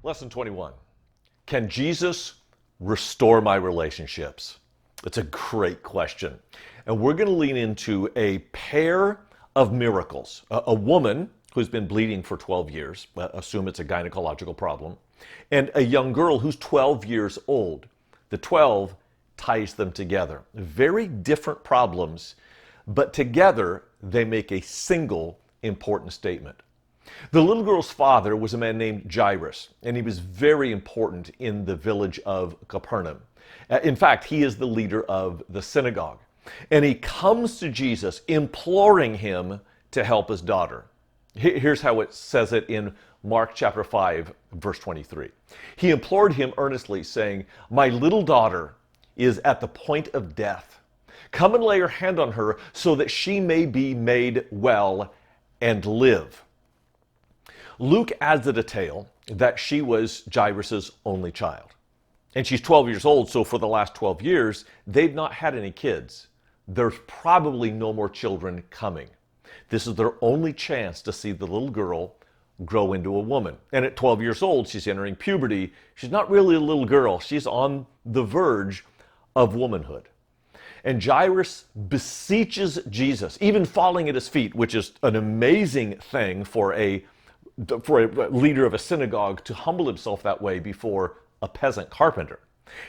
Lesson 21. Can Jesus restore my relationships? It's a great question. And we're going to lean into a pair of miracles. A woman who's been bleeding for 12 years, assume it's a gynecological problem, and a young girl who's 12 years old. The 12 ties them together. Very different problems, but together they make a single important statement. The little girl's father was a man named Jairus, and he was very important in the village of Capernaum. In fact, he is the leader of the synagogue. And he comes to Jesus imploring him to help his daughter. Here's how it says it in Mark chapter 5, verse 23. He implored him earnestly, saying, "My little daughter is at the point of death. Come and lay your hand on her so that she may be made well and live." Luke adds a detail that she was Jairus' only child. And she's 12 years old, so for the last 12 years, they've not had any kids. There's probably no more children coming. This is their only chance to see the little girl grow into a woman. And at 12 years old, she's entering puberty. She's not really a little girl. She's on the verge of womanhood. And Jairus beseeches Jesus, even falling at his feet, which is an amazing thing for a leader of a synagogue to humble himself that way before a peasant carpenter.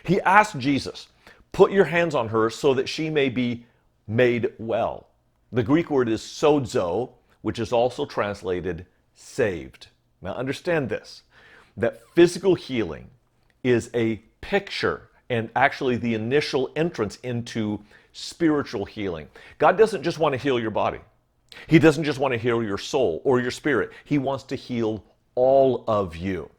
He asked Jesus, "Put your hands on her so that she may be made well." The Greek word is sozo, which is also translated saved. Now understand this, that physical healing is a picture and actually the initial entrance into spiritual healing. God doesn't just want to heal your body. He doesn't just want to heal your soul or your spirit. He wants to heal all of you.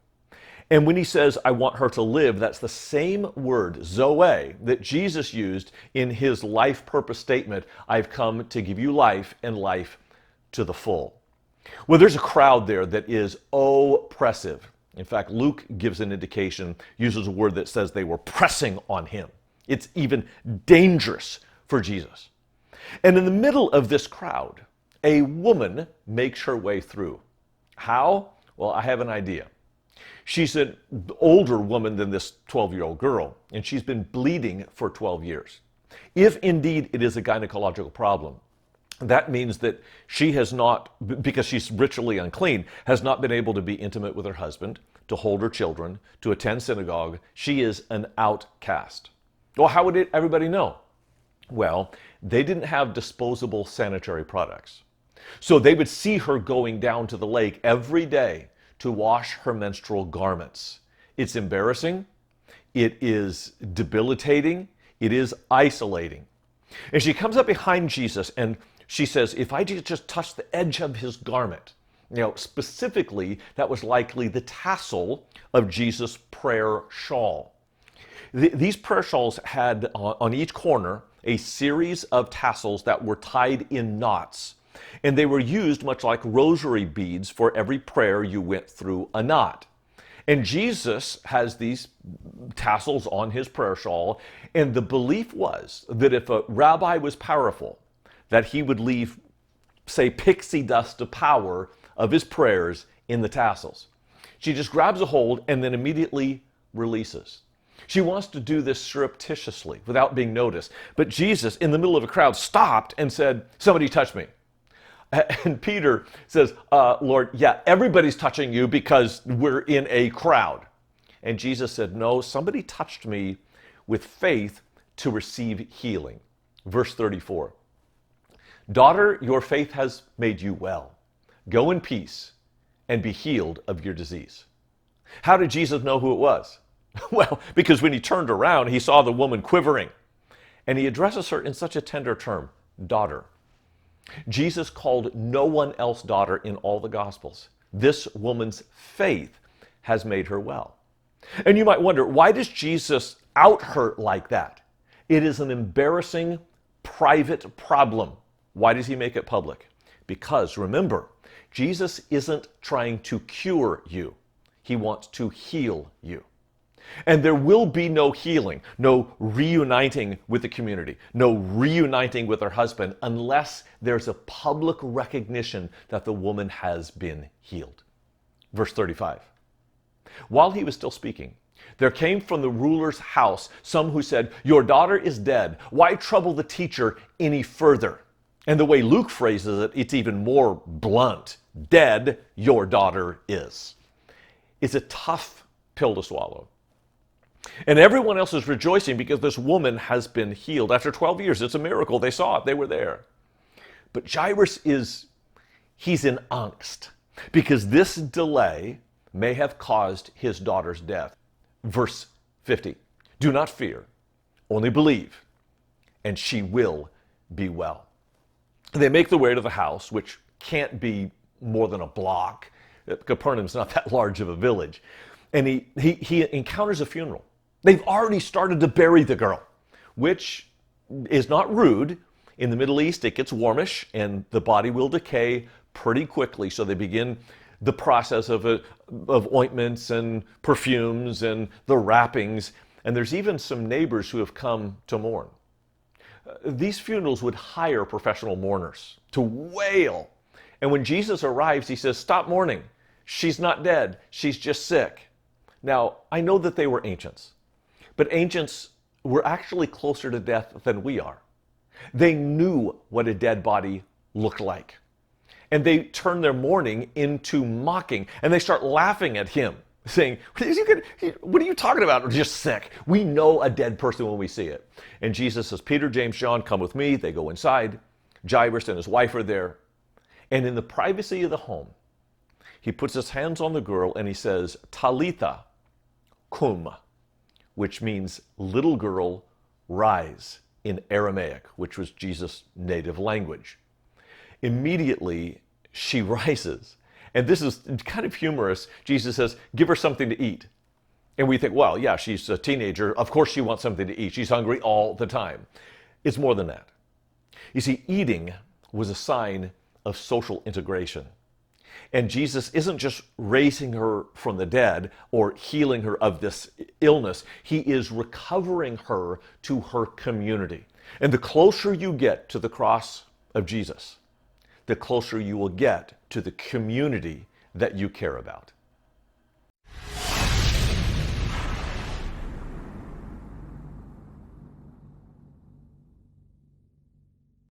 And when he says, "I want her to live," that's the same word, Zoe, that Jesus used in his life purpose statement, "I've come to give you life and life to the full." Well, there's a crowd there that is oppressive. In fact, Luke gives an indication, uses a word that says they were pressing on him. It's even dangerous for Jesus. And in the middle of this crowd, a woman makes her way through. How? Well, I have an idea. She's an older woman than this 12-year-old girl, and she's been bleeding for 12 years. If indeed it is a gynecological problem, that means that she has not, because she's ritually unclean, has not been able to be intimate with her husband, to hold her children, to attend synagogue. She is an outcast. Well, how would everybody know? Well, they didn't have disposable sanitary products. So they would see her going down to the lake every day to wash her menstrual garments. It's embarrassing. It is debilitating. It is isolating. And she comes up behind Jesus and she says, "If I just touch the edge of his garment," specifically, that was likely the tassel of Jesus' prayer shawl. These prayer shawls had on each corner a series of tassels that were tied in knots. And they were used much like rosary beads for every prayer you went through a knot. And Jesus has these tassels on his prayer shawl, and the belief was that if a rabbi was powerful, that he would leave, say, pixie dust of power of his prayers in the tassels. She just grabs a hold and then immediately releases. She wants to do this surreptitiously without being noticed. But Jesus, in the middle of a crowd, stopped and said, "Somebody touch me." And Peter says, "Lord, yeah, everybody's touching you because we're in a crowd." And Jesus said, "No, somebody touched me with faith to receive healing." Verse 34, "Daughter, your faith has made you well. Go in peace and be healed of your disease." How did Jesus know who it was? Well, because when he turned around, he saw the woman quivering. And he addresses her in such a tender term, daughter. Jesus called no one else daughter in all the Gospels. This woman's faith has made her well. And you might wonder, why does Jesus out her like that? It is an embarrassing, private problem. Why does he make it public? Because remember, Jesus isn't trying to cure you. He wants to heal you. And there will be no healing, no reuniting with the community, no reuniting with her husband unless there's a public recognition that the woman has been healed. Verse 35. While he was still speaking, there came from the ruler's house some who said, "Your daughter is dead. Why trouble the teacher any further?" And the way Luke phrases it, it's even more blunt. Dead your daughter is. It's a tough pill to swallow. And everyone else is rejoicing because this woman has been healed. After 12 years, it's a miracle. They saw it. They were there. But Jairus he's in angst because this delay may have caused his daughter's death. Verse 50, do not fear, only believe, and she will be well. They make their way to the house, which can't be more than a block. Capernaum's not that large of a village. And he encounters a funeral. They've already started to bury the girl, which is not rude. In the Middle East, it gets warmish, and the body will decay pretty quickly. So they begin the process of ointments and perfumes and the wrappings. And there's even some neighbors who have come to mourn. These funerals would hire professional mourners to wail. And when Jesus arrives, he says, "Stop mourning. She's not dead. She's just sick." Now, I know that they were ancients, but ancients were actually closer to death than we are. They knew what a dead body looked like. And they turn their mourning into mocking. And they start laughing at him, saying, "What are you talking about? We're just sick. We know a dead person when we see it." And Jesus says, "Peter, James, John, come with me." They go inside. Jairus and his wife are there. And in the privacy of the home, he puts his hands on the girl and he says, "Talitha cum," which means "little girl, rise," in Aramaic, which was Jesus' native language. Immediately, she rises. And this is kind of humorous. Jesus says, "Give her something to eat." And we think, well, yeah, she's a teenager. Of course she wants something to eat. She's hungry all the time. It's more than that. You see, eating was a sign of social integration. And Jesus isn't just raising her from the dead or healing her of this illness. He is recovering her to her community. And the closer you get to the cross of Jesus, the closer you will get to the community that you care about.